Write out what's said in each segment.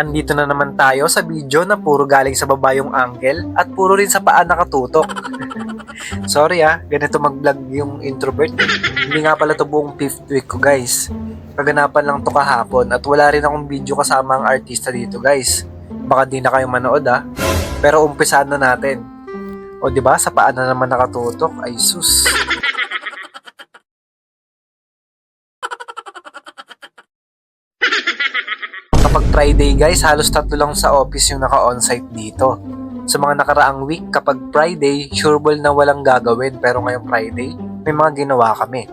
Andito na naman tayo sa video na puro galing sa baba yung angle at puro rin sa paa nakatutok. Sorry ganito mag-vlog yung introvert. Hindi nga pala to buong 5th week ko guys. Kaganapan lang to kahapon at wala rin akong video kasama ang artista dito guys. Baka di na kayo manood Pero umpisahan na natin. O diba sa paa na naman nakatutok, ay sus. Kapag Friday guys, halos 3 lang sa office yung naka-onsite dito. Sa mga nakaraang week, kapag Friday, sureball na walang gagawin. Pero ngayong Friday, may mga ginawa kami.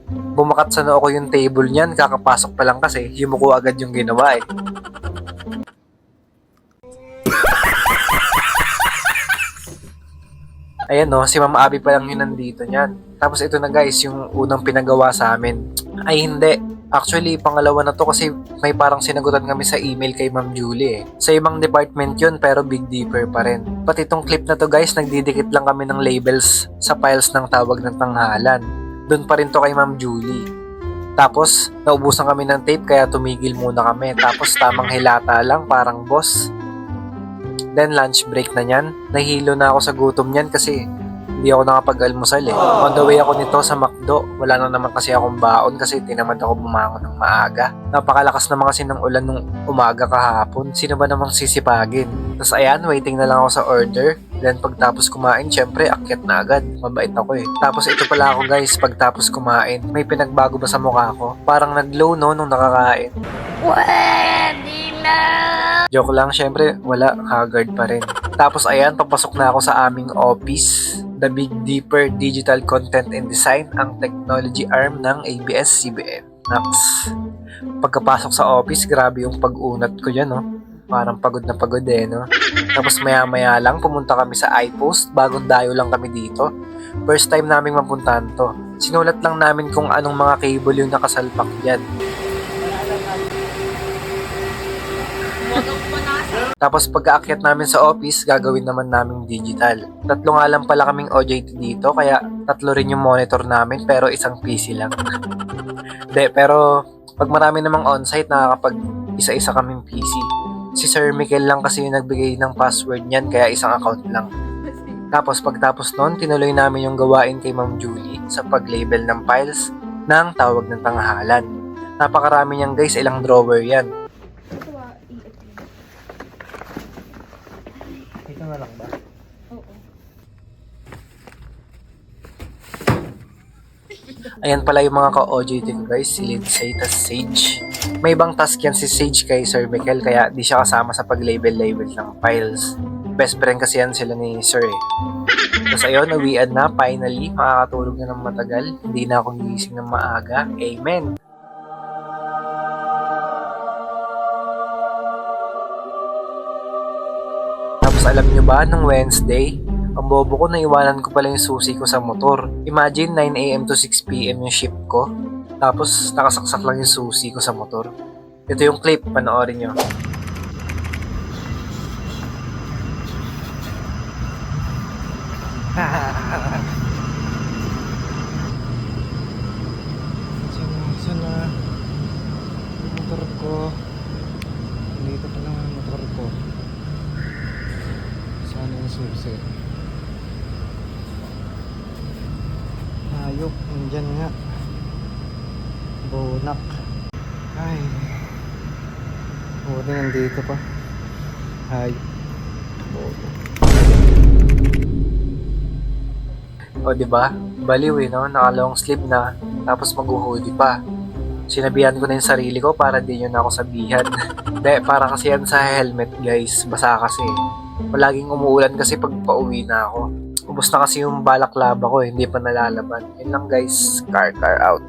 Bumakat sa noo ko yung table niyan, kakapasok pa lang kasi, yumuko agad yung ginawa Ayan si Ma'am Abby pa lang yun nandito niyan. Tapos ito na guys, yung unang pinagawa sa amin. Ay hindi. Actually, pangalawa na to kasi may parang sinagutan kami sa email kay Ma'am Julie Sa ibang department yun pero Big Dipper pa rin. Pati itong clip na to guys, nagdidikit lang kami ng labels sa files ng tawag ng tanghalan. Doon pa rin to kay Ma'am Julie. Tapos, naubusan kami ng tape kaya tumigil muna kami. Tapos tamang hilata lang, parang boss. Then lunch break na niyan. Nahilo na ako sa gutom niyan kasi hindi ako nakapag-almusal On the way ako nito sa McDo. Wala na naman kasi akong baon kasi tinamad ako bumangon ng maaga. Napakalakas naman kasi ng ulan nung umaga kahapon. Sino ba namang sisipagin? Tapos ayan, waiting na lang ako sa order. Then pagtapos kumain, syempre akyat na agad. Mabait ako Tapos ito pala ako guys, pagtapos kumain, may pinagbago ba sa mukha ko? Parang nag-glow nung nakakain. Pwede na! Joke lang, syempre wala, haggard pa rin. Tapos ayan, papasok na ako sa aming office. The Big Dipper Digital Content and Design, ang technology arm ng ABS-CBN. Naks. Pagkapasok sa office, grabe yung pag-unat ko dyan Parang pagod na pagod Tapos maya-maya lang, pumunta kami sa iPost. Bagong dayo lang kami dito. First time naming mapuntahan to. Sinulat lang namin kung anong mga cable yung nakasalpak dyan. Tapos pagka-akyat namin sa office, gagawin naman namin digital. 3 nga lang pala kaming OJT dito, kaya 3 rin yung monitor namin, pero isang PC lang. Pero pag marami namang on-site, nakakapag isa-isa kaming PC. Si Sir Mikel lang kasi yung nagbigay ng password niyan, kaya isang account lang. Tapos pagtapos nun, tinuloy namin yung gawain kay Ma'am Julie sa pag-label ng files ng tawag ng tanghalan. Napakarami niyan guys, ilang drawer yan. Ito na lang ba? Oo. Ayan pala yung mga ka-OJT ko guys, si Lindsay, tas Sage. May ibang task yan si Sage kay Sir Mikel, kaya di siya kasama sa pag-label-label ng files. Best friend kasi yan sila ni Sir Tapos ayun, uwian na, finally, makakatulog na ng matagal. Hindi na ako gigising ng maaga. Amen! Tapos alam nyo ba, nung Wednesday, ang bobo ko, naiwanan ko pala yung susi ko sa motor. Imagine, 9 AM to 6 PM yung shift ko. Tapos, nakasaksak lang yung susi ko sa motor. Ito yung clip, panoorin nyo. Sana yung motor ko. Dito pa lang ang motor ko. Sana yung susi. Hayop, nandyan nga. Bunak. Ay. Buti nandito pa. Hayop. Bunak. O diba? Baliw naka-long sleeve na. Tapos mag-hoodie pa. Sinabihan ko na yung sarili ko para di nyo na ako sabihan. Para kasi yan sa helmet guys. Basa kasi. Palaging umuulan kasi pag pauwi na ako. Ubus na kasi yung balaklava ko hindi pa nalalaban. Yun lang guys. Car out.